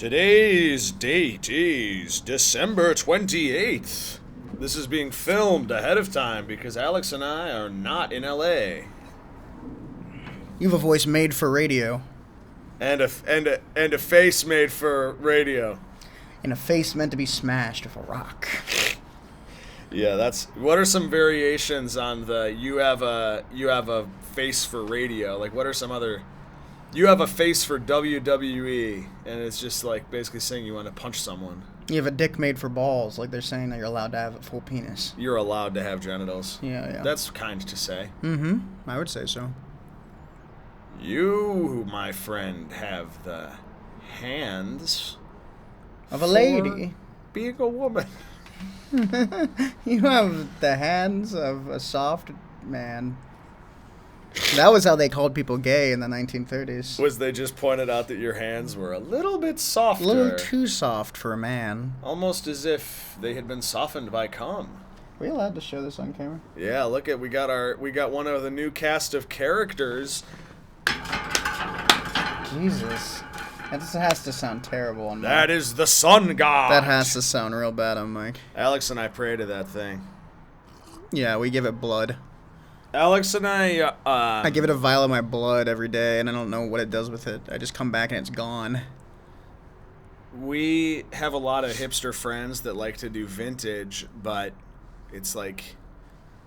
Today's date is December 28th. This is being filmed ahead of time because Alex and I are not in LA. You have a voice made for radio. And a face made for radio. And a face meant to be smashed with a rock. Yeah, what are some variations on the you have a face for radio? Like what are some other you have a face for WWE, and it's just like basically saying you want to punch someone. You have a dick made for balls, like they're saying that you're allowed to have a full penis. You're allowed to have genitals. Yeah. That's kind to say. Mm-hmm. I would say so. You, my friend, have the hands of a lady. Being a woman. You have the hands of a soft man. That was how they called people gay in the 1930s. Was they just pointed out that your hands were a little bit softer? A little too soft for a man. Almost as if they had been softened by cum. Are we allowed to show this on camera? Yeah, look at we got one of the new cast of characters. Jesus. That has to sound terrible on That Mike. is the sun god. That has to sound real bad on Mike. Alex and I pray to that thing. Yeah, we give it blood. Alex and I give it a vial of my blood every day, and I don't know what it does with it. I just come back and it's gone. We have a lot of hipster friends that like to do vintage, but it's like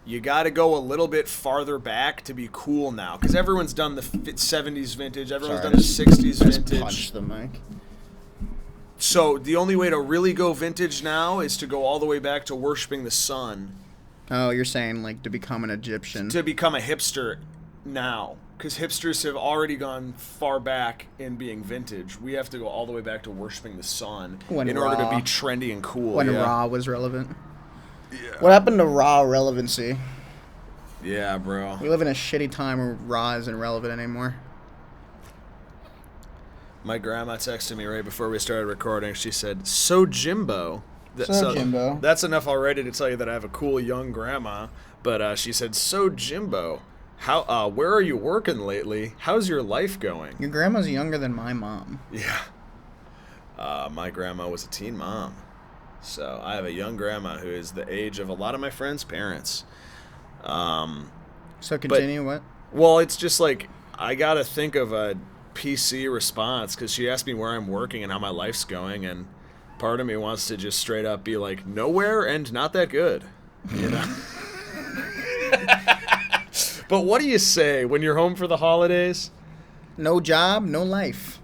you got to go a little bit farther back to be cool now, because everyone's done the 70s vintage, everyone's done the 60s vintage. Punch the mic. So the only way to really go vintage now is to go all the way back to worshiping the sun. Oh, you're saying like to become an Egyptian. To become a hipster now. Because hipsters have already gone far back in being vintage. We have to go all the way back to worshiping the sun in order to be trendy and cool. When raw was relevant. Yeah. What happened to raw relevancy? Yeah, bro. We live in a shitty time where raw isn't relevant anymore. My grandma texted me right before we started recording. She said, "So Jimbo." Jimbo. That's enough already to tell you that I have a cool young grandma. But she said, "So Jimbo, how? Where are you working lately? How's your life going?" Your grandma's younger than my mom. Yeah. My grandma was a teen mom. So I have a young grandma who is the age of a lot of my friends' parents. So continue, what? Well, it's just like I got to think of a PC response because she asked me where I'm working and how my life's going, and part of me wants to just straight up be like, nowhere and not that good, you know? But what do you say when you're home for the holidays? No job, no life.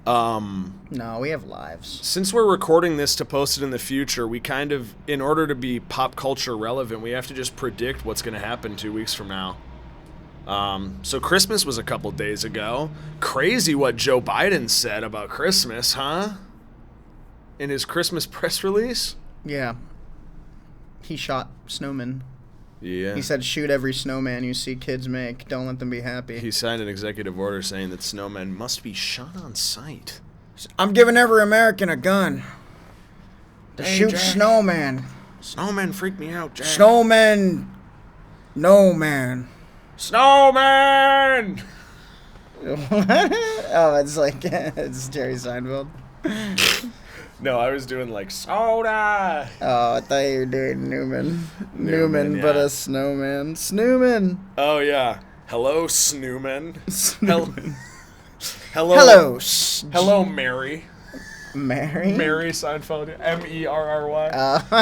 No, we have lives. Since we're recording this to post it in the future, we kind of, in order to be pop culture relevant, we have to just predict what's going to happen 2 weeks from now. So Christmas was a couple days ago. Crazy what Joe Biden said about Christmas, huh? In his Christmas press release? Yeah. He shot snowmen. Yeah. He said, shoot every snowman you see kids make. Don't let them be happy. He signed an executive order saying that snowmen must be shot on sight. I'm giving every American a gun to shoot Jack. snowmen. Snowmen freak me out, Jack. Snowmen. No, man. Snowman! Oh, it's like, it's Jerry Seinfeld. No, I was doing like soda. Oh, I thought you were doing Newman. Newman, But yeah. a snowman. Snowman. Oh, yeah. Hello, Snowman. Snowman. Hello, Mary. Mary? Mary Seinfeld. Merry.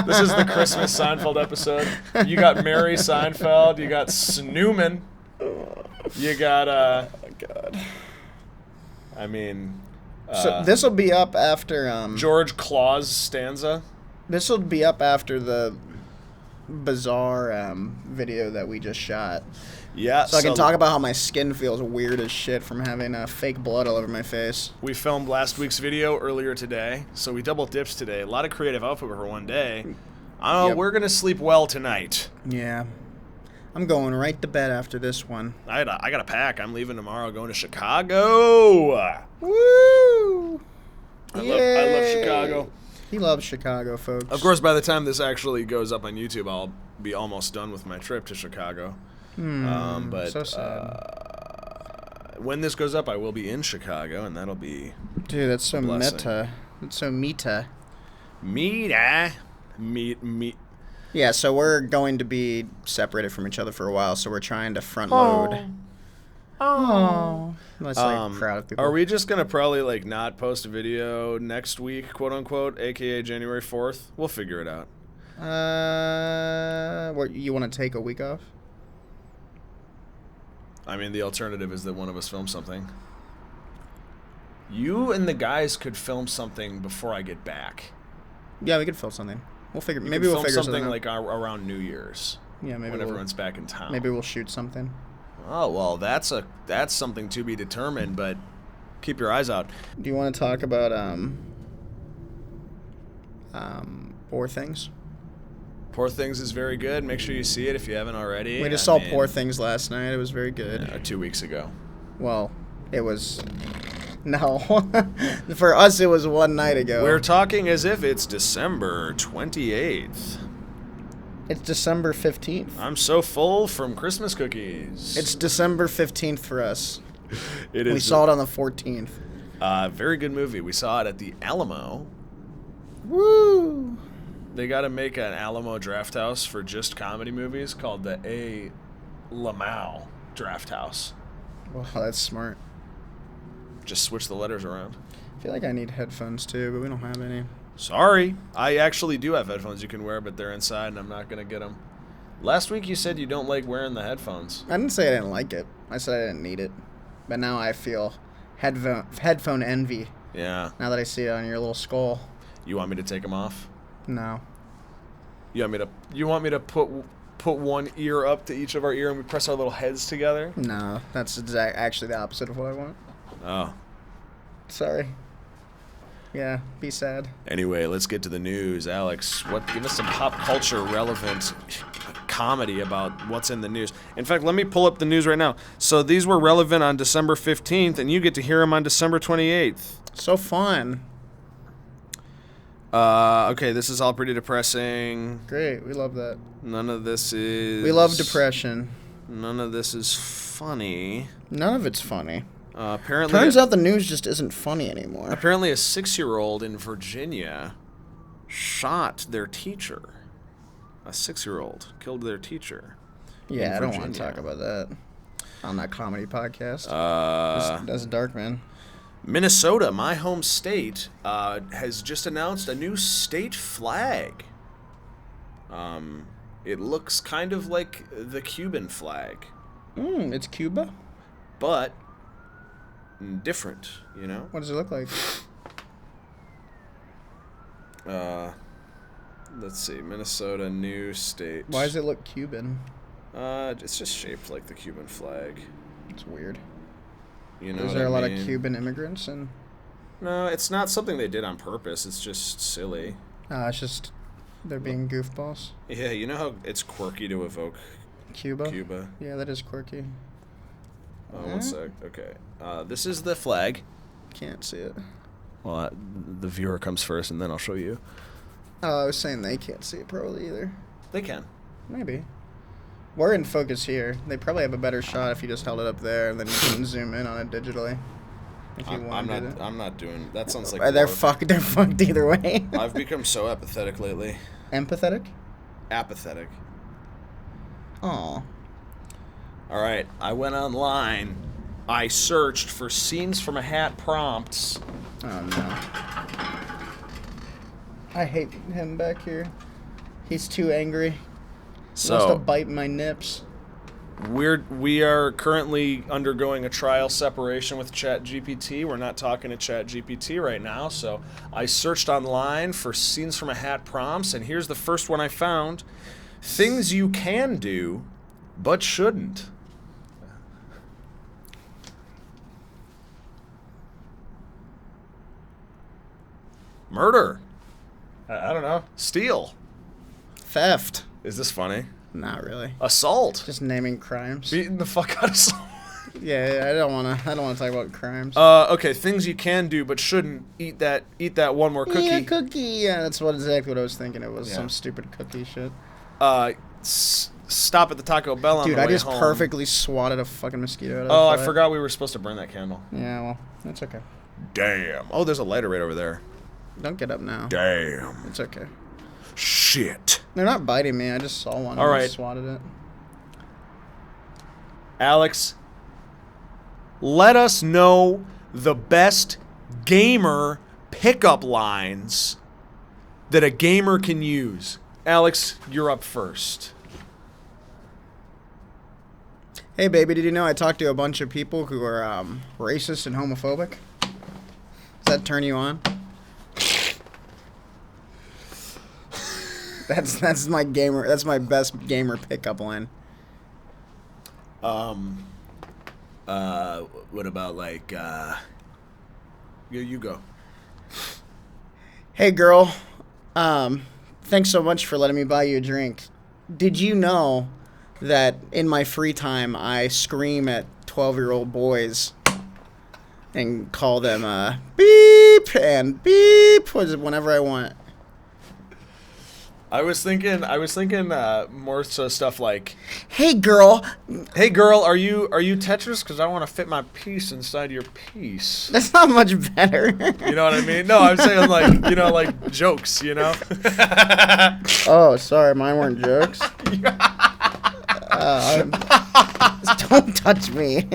This is the Christmas Seinfeld episode. You got Mary Seinfeld. You got Snowman. You got, Oh, God. I mean... So this will be up after... George Claus stanza. This will be up after the bizarre video that we just shot. Yeah. So I can talk about how my skin feels weird as shit from having fake blood all over my face. We filmed last week's video earlier today, so we double dips today. A lot of creative output for one day. Yep. We're going to sleep well tonight. Yeah. I'm going right to bed after this one. I got to pack. I'm leaving tomorrow, going to Chicago. Woo! I love Chicago. He loves Chicago, folks. Of course, by the time this actually goes up on YouTube, I'll be almost done with my trip to Chicago. But so sad. when this goes up, I will be in Chicago, and that'll be Dude, that's so meta. That's so meta. Meet. Yeah, so we're going to be separated from each other for a while, so we're trying to front load. Oh. That's like a crowd of people. Are we just going to probably like not post a video next week, quote unquote, aka January 4th? We'll figure it out. What, you want to take a week off? I mean, the alternative is that one of us film something. You and the guys could film something before I get back. Yeah, we could film something. We'll figure. Maybe we'll figure something out. Like around New Year's. Yeah, maybe when everyone's back in town. Maybe we'll shoot something. Oh well, that's something to be determined. But keep your eyes out. Do you want to talk about Poor Things? Poor Things is very good. Make sure you see it if you haven't already. We just saw Poor Things last night. It was very good. 2 weeks ago. Well, it was. No. For us, it was one night ago. We're talking as if it's December 28th. It's December 15th. I'm so full from Christmas cookies. It's December 15th for us. It is. We saw it on the 14th. Very good movie. We saw it at the Alamo. Woo! They got to make an Alamo Draft House for just comedy movies called the A. Lamau Draft House. Wow, that's smart. Just switch the letters around. I feel like I need headphones too, but we don't have any. Sorry. I actually do have headphones you can wear, but they're inside and I'm not going to get them. Last week you said you don't like wearing the headphones. I didn't say I didn't like it. I said I didn't need it. But now I feel headphone envy. Yeah. Now that I see it on your little skull. You want me to take them off? No. You want me to put one ear up to each of our ear and we press our little heads together? No, that's actually the opposite of what I want. Oh. Sorry. Yeah, be sad. Anyway, let's get to the news. Alex, give us some pop culture relevant comedy about what's in the news. In fact, let me pull up the news right now. So these were relevant on December 15th, and you get to hear them on December 28th. So fun. Okay, this is all pretty depressing. Great, we love that. None of this is... We love depression. None of this is funny. None of it's funny. Apparently, turns out the news just isn't funny anymore. Apparently, a 6-year-old in Virginia shot their teacher. A 6-year-old killed their teacher. Yeah, I don't want to talk about that on that comedy podcast. That's dark, man. Minnesota, my home state, has just announced a new state flag. It looks kind of like the Cuban flag. It's Cuba? But different, you know? What does it look like? Let's see. Minnesota, new state. Why does it look Cuban? It's just shaped like the Cuban flag. It's weird. You know, is there a lot of Cuban immigrants in? No, it's not something they did on purpose. It's just silly. It's just they're being goofballs. Yeah, you know how it's quirky to evoke Cuba? Cuba. Yeah, that is quirky. One sec. Okay. This is the flag. Can't see it. Well, the viewer comes first, and then I'll show you. I was saying they can't see it probably either. They can. Maybe. We're in focus here. They probably have a better shot if you just held it up there, and then you can zoom in on it digitally. If you wanted it. I'm not doing. That sounds like. They're fucked. They're fucked either way. I've become so apathetic lately. Empathetic? Apathetic. Aw. All right, I went online. I searched for scenes from a hat prompts. Oh no. I hate him back here. He's too angry. He wants to bite my nips. We are currently undergoing a trial separation with ChatGPT. We're not talking to ChatGPT right now, so I searched online for scenes from a hat prompts, and here's the first one I found. Things you can do, but shouldn't. Murder. I don't know. Steal. Theft. Is this funny? Not really. Assault. Just naming crimes. Beating the fuck out of someone. Yeah, I don't want to talk about crimes. Okay, things you can do but shouldn't. Eat that one more cookie. Yeah, cookie. Yeah, that's exactly what I was thinking. It was some stupid cookie shit. stop at the Taco Bell on Dude, the way I just home. perfectly swatted a fucking mosquito out of the Oh, I fire. forgot we were supposed to burn that candle. Yeah, well, that's okay. Damn. Oh, there's a lighter right over there. Don't get up now. Damn. It's okay. Shit. They're not biting me. I just saw one. All right. And swatted it. Alex, let us know the best gamer pickup lines that a gamer can use. Alex, you're up first. Hey, baby, did you know I talked to a bunch of people who are racist and homophobic? Does that turn you on? That's my gamer. That's my best gamer pickup line. What about like, you go. Hey, girl. Thanks so much for letting me buy you a drink. Did you know that in my free time I scream at 12-year-old boys and call them beep and beep whenever I want? I was thinking more so stuff like, Hey, girl. "Hey girl, are you Tetris? Because I want to fit my piece inside your piece." That's not much better. You know what I mean? No, I'm saying like, like jokes, Oh, sorry, mine weren't jokes. Don't touch me.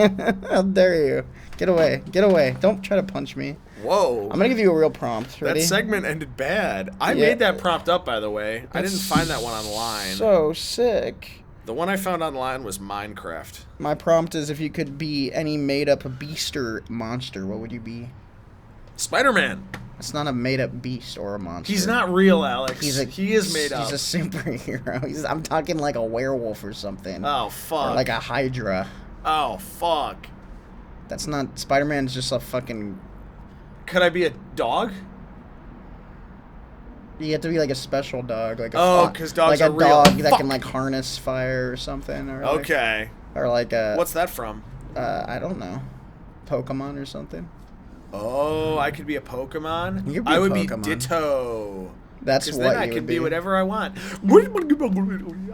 How dare you? Get away. Get away. Don't try to punch me. Whoa. I'm going to give you a real prompt. Ready? That segment ended bad. I made that prompt up, by the way. I didn't find that one online. So sick. The one I found online was Minecraft. My prompt is if you could be any made-up beast or monster, what would you be? Spider-Man. It's not a made-up beast or a monster. He's not real, Alex. He is made up. He's a superhero. I'm talking like a werewolf or something. Oh, fuck. Or like a Hydra. Oh, fuck. That's not... Spider-Man's just a fucking... Could I be a dog? You have to be like a special dog, like because dogs like are a real. dog that can like harness fire or something, or Okay. or like a What's that from? I don't know, Pokemon or something. Oh, I could be a Pokemon. You could be I a would Pokemon. be Ditto. That's Because what then I you could would be whatever I want.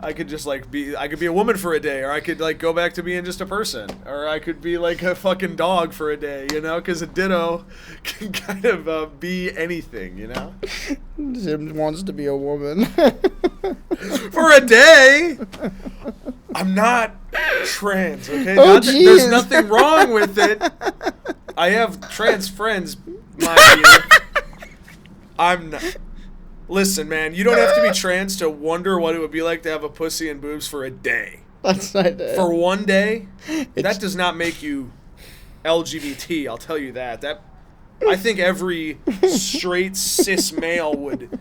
I could just like be. I could be a woman for a day, or I could like go back to being just a person, or I could be like a fucking dog for a day. Because a Ditto can kind of be anything. Jim wants to be a woman. For a day. I'm not trans. Okay. Oh, There's nothing wrong with it. I have trans friends, mind you. I'm not. Listen, man, you don't have to be trans to wonder what it would be like to have a pussy and boobs for a day. That's not it. For one day, that does not make you LGBT, I'll tell you that. I think every straight cis male would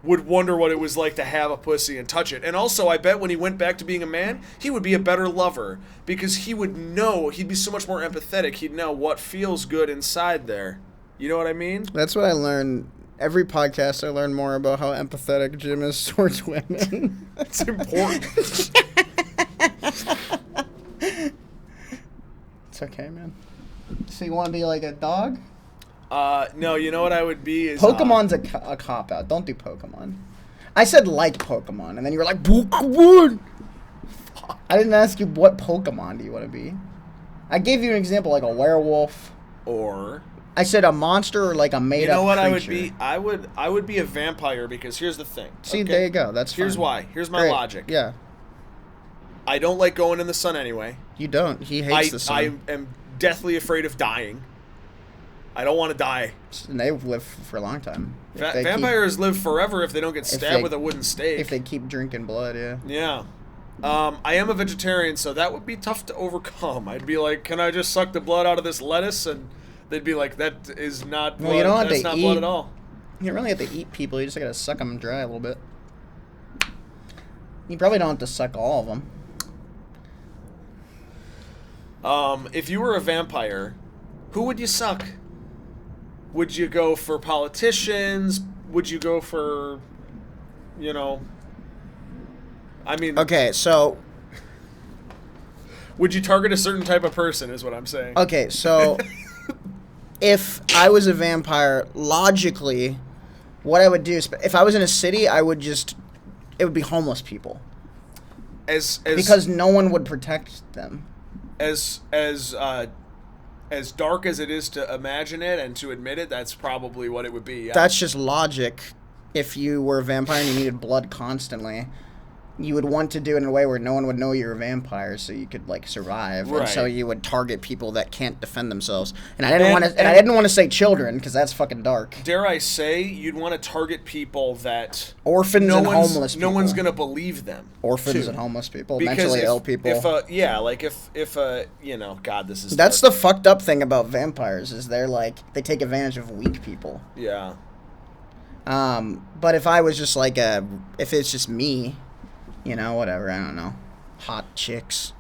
wonder what it was like to have a pussy and touch it. And also, I bet when he went back to being a man, he would be a better lover because he would know, he'd be so much more empathetic. He'd know what feels good inside there. You know what I mean? That's what I learned. Every podcast, I learn more about how empathetic Jim is towards women. That's important. It's okay, man. So you want to be like a dog? No, you know what I would be is... Pokemon's a cop-out. Don't do Pokemon. I said like Pokemon, and then you were like, Pokemon! I didn't ask you what Pokemon do you want to be. I gave you an example, like a werewolf. Or... I said a monster or like a made-up creature. You know what I would be? I would be a vampire because here's the thing. See, okay? there you go. That's fine. Here's why. Here's my logic. Yeah. I don't like going in the sun anyway. You don't. He hates the sun. I am deathly afraid of dying. I don't want to die. And they live for a long time. Vampires live forever if they don't get stabbed with a wooden stake. If they keep drinking blood, yeah. Yeah. I am a vegetarian, so that would be tough to overcome. I'd be like, can I just suck the blood out of this lettuce? And they'd be like, that is not blood. Well, you don't have That's to not eat. blood at all. You don't really have to eat people. You just gotta suck them dry a little bit. You probably don't have to suck all of them. If you were a vampire, who would you suck? Would you go for politicians? Would you go for, I mean... Okay, so... Would you target a certain type of person, is what I'm saying. Okay, so... If I was a vampire, logically, what I would do is... If I was in a city, I would just... It would be homeless people. because no one would protect them. As dark as it is to imagine it and to admit it, that's probably what it would be. Yeah. That's just logic. If you were a vampire and you needed blood constantly, you would want to do it in a way where no one would know you're a vampire, so you could like survive. Right. And so you would target people that can't defend themselves. And I didn't want to say children because that's fucking dark. Dare I say, you'd want to target people that orphans and homeless people. No one's gonna believe them. Orphans and homeless people, mentally ill people. If God, this is. That's the fucked up thing about vampires is they take advantage of weak people. Yeah. But if I was just if it's just me. Whatever, I don't know. Hot chicks.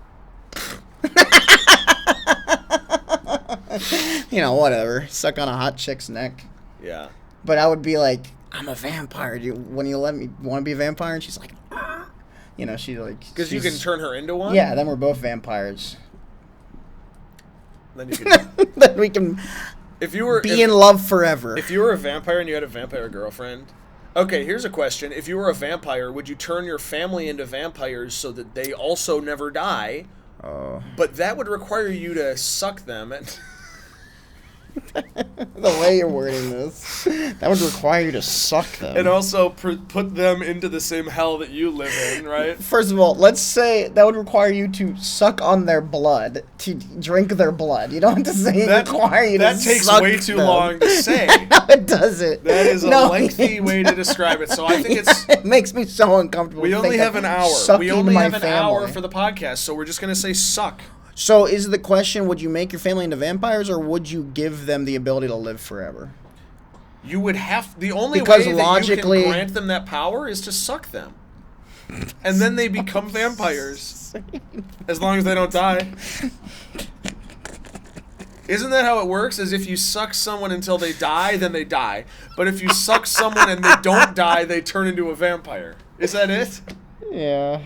Whatever. Suck on a hot chick's neck. Yeah. But I would be like, I'm a vampire. Want to be a vampire? And she's like, she like... Because you can turn her into one? Yeah, then we're both vampires. Then you can... then we can be in love forever. If you were a vampire and you had a vampire girlfriend... Okay, here's a question. If you were a vampire, would you turn your family into vampires so that they also never die? But that would require you to suck them. And the way you're wording this, that would require you to suck them. And also put them into the same hell that you live in, right? First of all, let's say that would require you to suck on their blood, to drink their blood. You don't have to say require you to suck them. That takes way too long to say. No, it doesn't. That is a lengthy way to describe it. So I think it makes me so uncomfortable. We only have an hour. We only have an hour for the podcast, so we're just going to say suck. So is the question, would you make your family into vampires, or would you give them the ability to live forever? You would have... The only way that you can grant them that power is to suck them. And then they become vampires. As long as they don't die. Isn't that how it works? As if you suck someone until they die, then they die. But if you suck someone and they don't die, they turn into a vampire. Is that it? Yeah.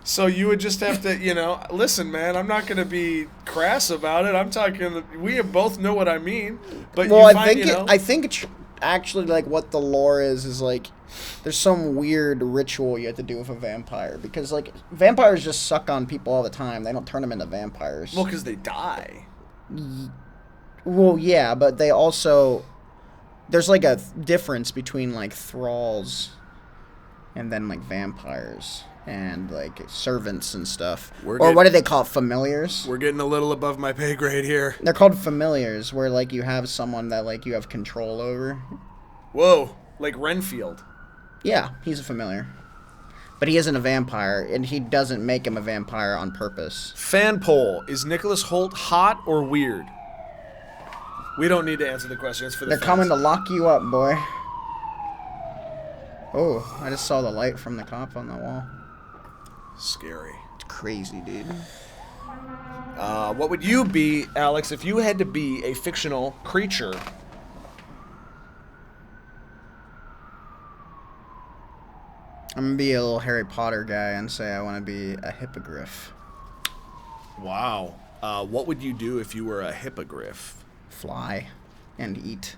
So you would just have to, listen, man, I'm not going to be crass about it. I'm talking, we both know what I mean. But I think it's actually what the lore is there's some weird ritual you have to do with a vampire. Because vampires just suck on people all the time. They don't turn them into vampires. Well, because they die. Well, yeah, but they also, there's a difference between thralls and then vampires. And servants and stuff. What do they call it? Familiars? We're getting a little above my pay grade here. They're called familiars, where you have someone that you have control over. Whoa, like Renfield. Yeah, he's a familiar. But he isn't a vampire, and he doesn't make him a vampire on purpose. Fan poll: is Nicholas Hoult hot or weird? We don't need to answer the question. It's for the They're coming to lock you up, boy. Oh, I just saw the light from the cop on the wall. Scary. It's crazy, dude. What would you be, Alex, if you had to be a fictional creature? I'm going to be a little Harry Potter guy and say I want to be a hippogriff. Wow. What would you do if you were a hippogriff? Fly and eat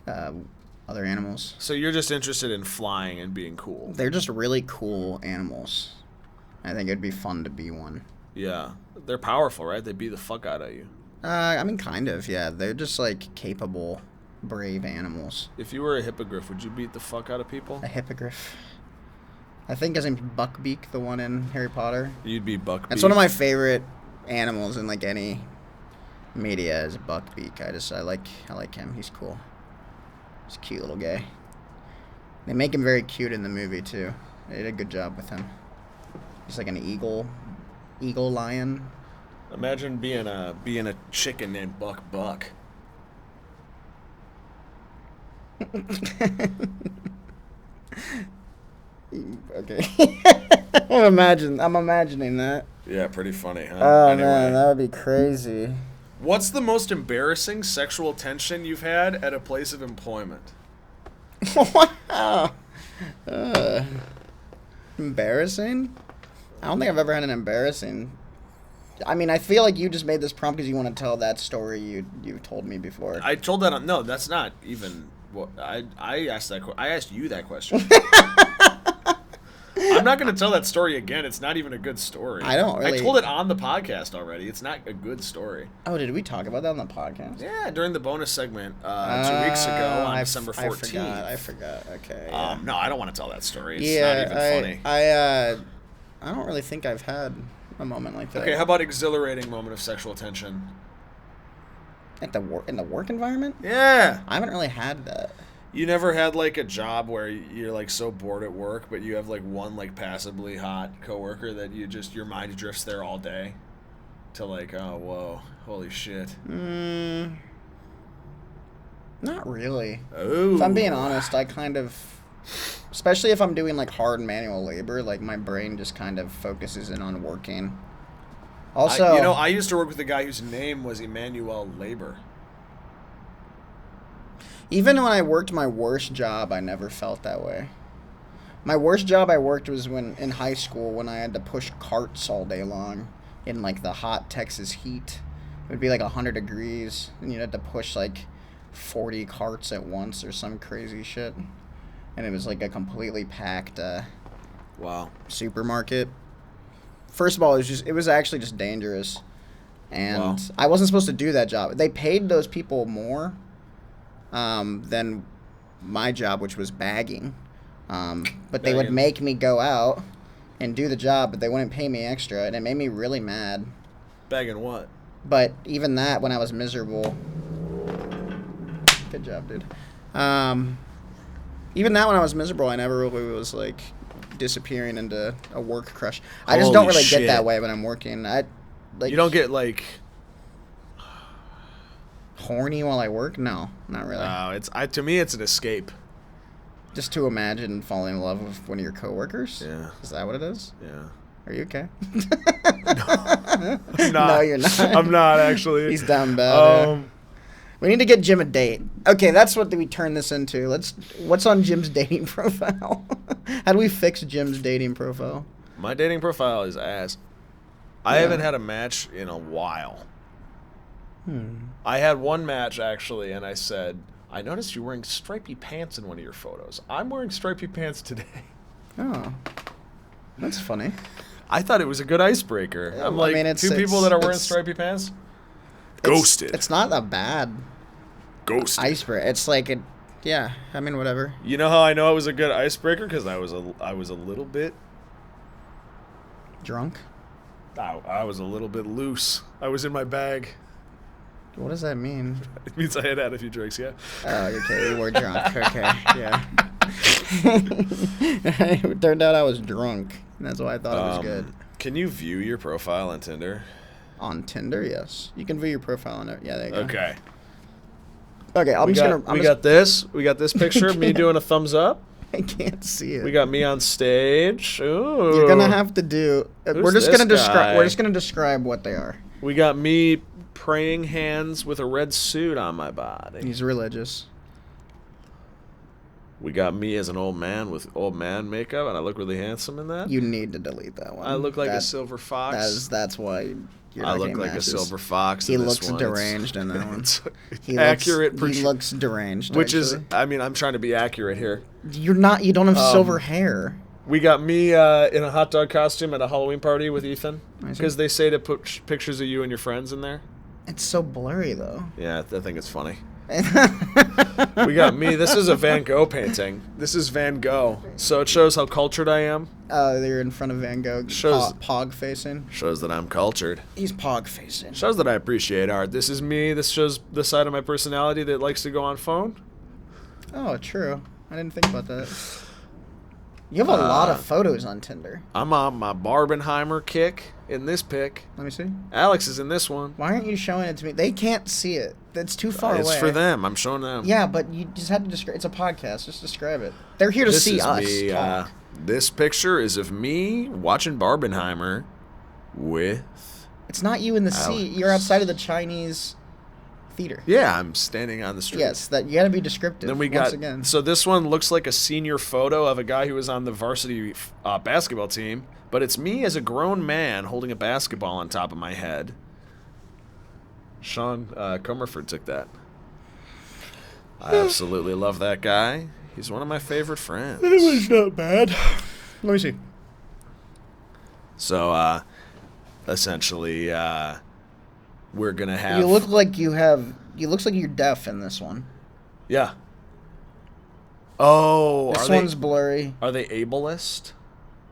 other animals. So you're just interested in flying and being cool. They're just really cool animals. I think it'd be fun to be one. Yeah. They're powerful, right? They beat the fuck out of you. Kind of, yeah. They're just, capable, brave animals. If you were a hippogriff, would you beat the fuck out of people? A hippogriff. I think his name's Buckbeak, the one in Harry Potter. You'd be Buckbeak. That's one of my favorite animals in, any media is Buckbeak. I like him. He's cool. He's a cute little guy. They make him very cute in the movie, too. They did a good job with him. He's like an eagle lion. Imagine being a chicken named Buck. Okay. I'm imagining that. Yeah, pretty funny, huh? Oh, anyway. Man, that would be crazy. What's the most embarrassing sexual tension you've had at a place of employment? Wow. Embarrassing? I don't think I've ever had an embarrassing. I mean, I feel like you just made this prompt because you want to tell that story you told me before. I told that. No, that's not even what I asked that. I asked you that question. I'm not going to tell that story again. It's not even a good story. I don't really... I told it on the podcast already. It's not a good story. Oh, did we talk about that on the podcast? Yeah, during the bonus segment 2 weeks ago on December 14th. I forgot. Okay. No, I don't want to tell that story. It's not even funny. I don't really think I've had a moment like that. Okay, how about exhilarating moment of sexual tension? In the work environment? Yeah. I haven't really had that. You never had, like, a job where you're, like, so bored at work, but you have, like, one, like, passively hot coworker that your mind drifts there all day to, like, oh, whoa, holy shit. Not really. Oh. If I'm being honest, I kind of, especially if I'm doing, like, hard manual labor, like, my brain just kind of focuses in on working. Also... I used to work with a guy whose name was Emmanuel Labor. Even when I worked my worst job, I never felt that way. My worst job I worked was in high school when I had to push carts all day long in, like, the hot Texas heat. It would be, like, 100 degrees, and you'd have to push, like, 40 carts at once or some crazy shit. And it was, like, a completely packed supermarket. First of all, it was actually just dangerous. And I wasn't supposed to do that job. They paid those people more than my job, which was bagging. But they would make me go out and do the job, but they wouldn't pay me extra, and it made me really mad. Bagging what? But even that, when I was miserable... Good job, dude. Even that, when I was miserable, I never really was, like, disappearing into a work crush. I just don't really get that way when I'm working. You don't get, like... horny while I work? No, not really. To me, it's an escape. Just to imagine falling in love with one of your coworkers? Yeah. Is that what it is? Yeah. Are you okay? No, I'm not. No, you're not. I'm not, actually. He's down bad. We need to get Jim a date. Okay, that's what we turn this into. What's on Jim's dating profile? How do we fix Jim's dating profile? My dating profile is ass. I haven't had a match in a while. I had one match, actually, and I said, I noticed you're wearing stripy pants in one of your photos. I'm wearing stripy pants today. Oh, that's funny. I thought it was a good icebreaker. I'm like, two people that are wearing stripy pants? Ghosted. It's not a bad icebreaker. It's like whatever. You know how I know it was a good icebreaker? Because I was a little bit... drunk? I was a little bit loose. I was in my bag. What does that mean? It means I had a few drinks, yeah. Oh, okay. You were drunk. Okay, yeah. It turned out I was drunk. And that's why I thought it was good. Can you view your profile on Tinder? On Tinder, yes. You can view your profile on it. Yeah, there you go. Okay. Okay, We got this picture of me doing a thumbs up. I can't see it. We got me on stage. Ooh. You're gonna have to do. We're just gonna describe what they are. We got me praying hands with a red suit on my body. He's religious. We got me as an old man with old man makeup, and I look really handsome in that. You need to delete that one. I look like a silver fox. That's why you're not I look like matches. A silver fox. He looks deranged in that one. He accurate. He looks deranged. Which actually. I'm trying to be accurate here. You're not. You don't have silver hair. We got me in a hot dog costume at a Halloween party with Ethan. Because they say to put pictures of you and your friends in there. It's so blurry, though. Yeah, I think it's funny. We got me. This is a Van Gogh painting. This is Van Gogh. So it shows how cultured I am. They're in front of Van Gogh. Shows pog facing. Shows that I'm cultured. He's pog facing. Shows that I appreciate art. This is me. This shows the side of my personality that likes to go on phone. Oh, true. I didn't think about that. You have a lot of photos on Tinder. I'm on my Barbenheimer kick in this pic. Let me see. Alex is in this one. Why aren't you showing it to me? They can't see it. That's too far away. It's for them. I'm showing them. Yeah, but you just had to describe. It's a podcast. Just describe it. They're here to see us. Me, this picture is of me watching Barbenheimer with... It's not you in the seat. You're outside of the Chinese theater. Yeah, I'm standing on the street. Yes, you got to be descriptive. Then we got again. So this one looks like a senior photo of a guy who was on the varsity basketball team, but it's me as a grown man holding a basketball on top of my head. Sean Comerford took that. I absolutely love that guy. He's one of my favorite friends. It was not bad. Let me see. So, essentially, we're gonna have. You look like you have. You looks like you're deaf in this one. Yeah. Oh, this one's blurry. Are they ableist?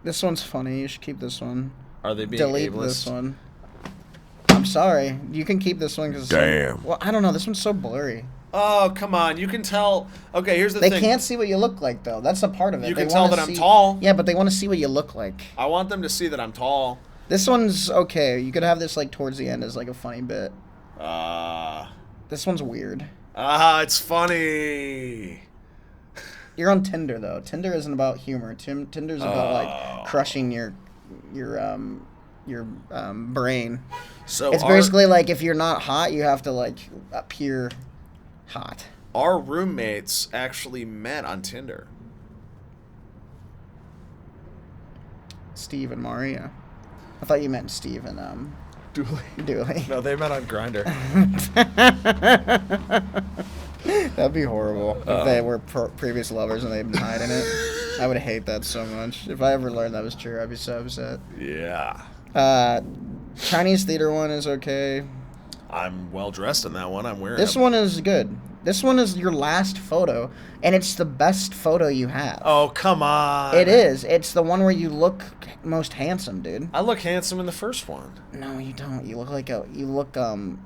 This one's funny. You should keep this one. Are they being Delete ableist? this one. I'm sorry. You can keep this one because. Damn. Well, I don't know. This one's so blurry. Oh, come on. You can tell. Okay, here's the thing. They can't see what you look like, though. That's a part of it. You they can tell that see, I'm tall. Yeah, but they want to see what you look like. I want them to see that I'm tall. This one's okay. You could have this, like, towards the end as, like, a funny bit. This one's weird. It's funny. You're on Tinder, though. Tinder isn't about humor. Tinder's about, like, crushing your brain. So it's basically like if you're not hot, you have to, like, appear hot. Our roommates actually met on Tinder. Steve and Maria. I thought you meant Steve and Dooley. No, they met on Grindr. That'd be horrible if they were previous lovers and they'd been hiding it. I would hate that so much. If I ever learned that was true, I'd be so upset. Yeah. Chinese theater one is okay. I'm well dressed in that one. I'm wearing this one is good. This one is your last photo, and it's the best photo you have. Oh, come on. It is. It's the one where you look most handsome, dude. I look handsome in the first one. No, you don't. You look like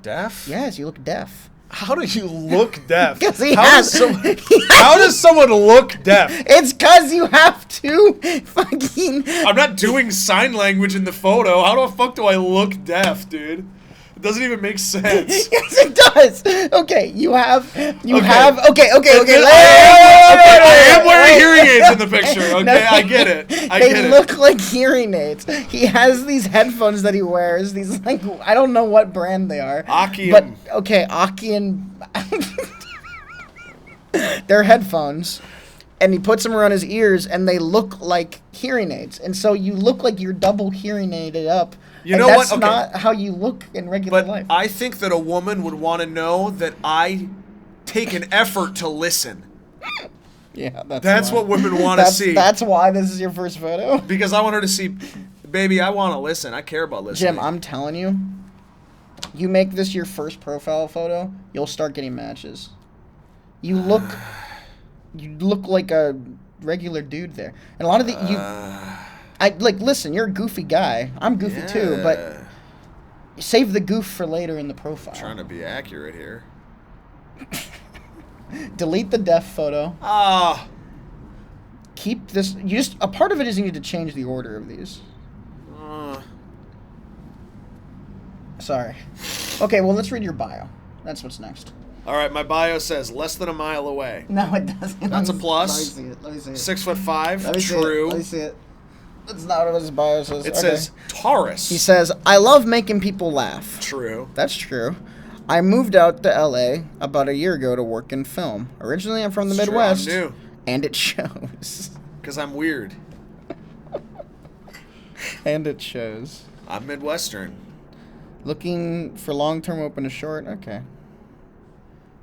deaf? Yes, you look deaf. How do you look deaf? Because how does someone look deaf? It's because you have to fucking... I'm not doing sign language in the photo. How the fuck do I look deaf, dude? It doesn't even make sense. Yes, it does. Okay, you have... Okay. I am wearing hearing aids in the picture, okay? No, I get it. They look like hearing aids. He has these headphones that he wears. These, like, I don't know what brand they are. Aki. But, okay, Aki and... They're headphones. And he puts them around his ears, and they look like hearing aids. And so you look like you're double hearing aided up. You know what? That's not how you look in regular life. I think that a woman would want to know that I take an effort to listen. Yeah, that's what women want to see. That's why this is your first photo? Because I want her to see, baby, I want to listen. I care about listening. Jim, I'm telling you, you make this your first profile photo, you'll start getting matches. You look like a regular dude there. And a lot of listen, you're a goofy guy. I'm goofy too, but save the goof for later in the profile. I'm trying to be accurate here. Delete the deaf photo. Keep this. A part of it is you need to change the order of these. Sorry. Okay, well, let's read your bio. That's what's next. All right, my bio says less than a mile away. No, it doesn't. That's a plus. Let me see it. 6'5". True. Let me see it. That's not what his bio says. It says Taurus. He says, I love making people laugh. True. That's true. I moved out to LA about a year ago to work in film. Originally, I'm from the Midwest. I'm new. And it shows. Because I'm weird. And it shows. I'm Midwestern. Looking for long-term, open to short? Okay.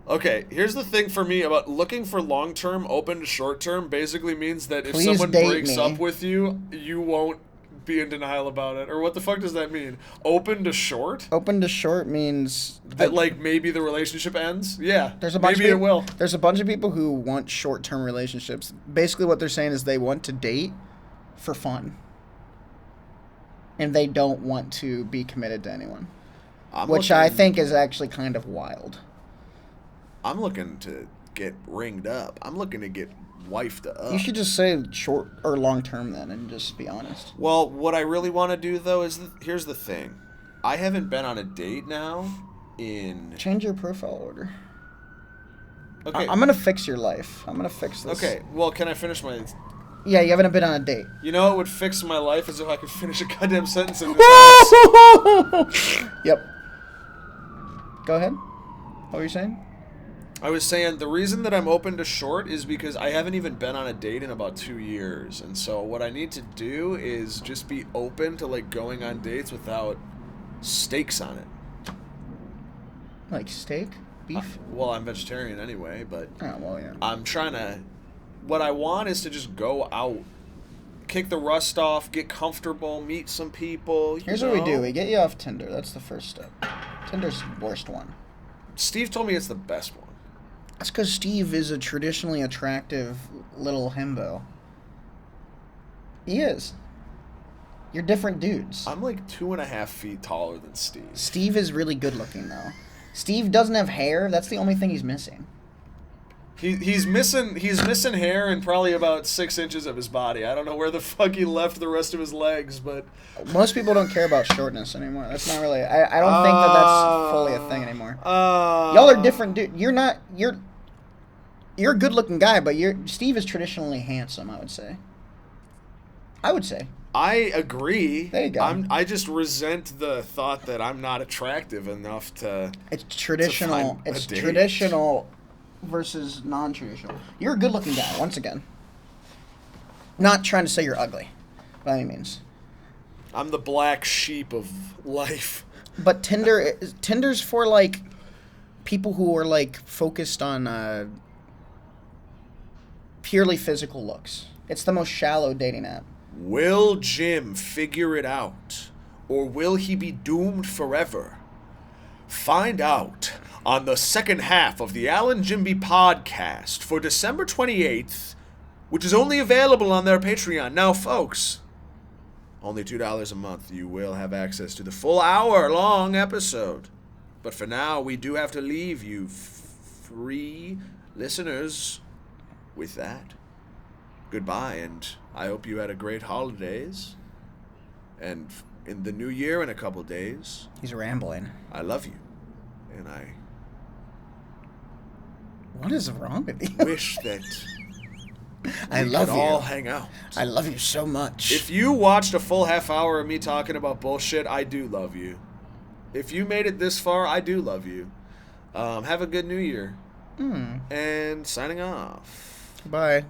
Okay, here's the thing for me about looking for long-term, open to short-term basically means that if Please someone date breaks me. up with you, you won't be in denial about it. Or what the fuck does that mean? Open to short? Open to short means... That, like, maybe the relationship ends? Yeah, maybe it will. There's a bunch of people who want short-term relationships. Basically what they're saying is they want to date for fun. And they don't want to be committed to anyone. Which I think is actually kind of wild. I'm looking to get ringed up. I'm looking to get wifed up. You should just say short or long term then and just be honest. Well, what I really want to do though is here's the thing. I haven't been on a date now in... Change your profile order. Okay. I'm going to fix your life. I'm going to fix this. Okay, well, can I finish my... Yeah, you haven't been on a date. You know what would fix my life is if I could finish a goddamn sentence in this house. Yep. Go ahead. What were you saying? I was saying the reason that I'm open to short is because I haven't even been on a date in about 2 years. And so what I need to do is just be open to, like, going on dates without stakes on it. Like steak? Beef? Well, I'm vegetarian anyway, but Oh, well, yeah. I'm trying to... What I want is to just go out kick the rust off, get comfortable, meet some people. Here's what we do. We get you off Tinder. That's the first step. Tinder's the worst one. Steve told me it's the best one. That's because Steve is a traditionally attractive little himbo. He is. You're different dudes. I'm like 2.5 feet taller than Steve. Steve is really good looking, though. Steve doesn't have hair. That's the only thing he's missing. He's missing hair and probably about 6 inches of his body. I don't know where the fuck he left the rest of his legs, but most people don't care about shortness anymore. That's not really. I don't think that's fully a thing anymore. Y'all are different, dude. You're a good looking guy, but Steve is traditionally handsome. I would say. I agree. There you go. I just resent the thought that I'm not attractive enough to. It's traditional. It's traditional versus non-traditional. You're a good-looking guy. Once again, not trying to say you're ugly, by any means. I'm the black sheep of life. But Tinder's for like people who are like focused on purely physical looks. It's the most shallow dating app. Will Jim figure it out, or will he be doomed forever? Find out on the second half of the Alan Jimby Podcast for December 28th, which is only available on their Patreon. Now, folks, only $2 a month. You will have access to the full hour-long episode. But for now, we do have to leave you free listeners with that. Goodbye, and I hope you had a great holidays. And in the new year in a couple days. He's rambling. I love you. And I... What is wrong with you? Wish that I we love could you. all hang out. I love you so much. If you watched a full half hour of me talking about bullshit, I do love you. If you made it this far, I do love you. Have a good new year. And signing off. Bye.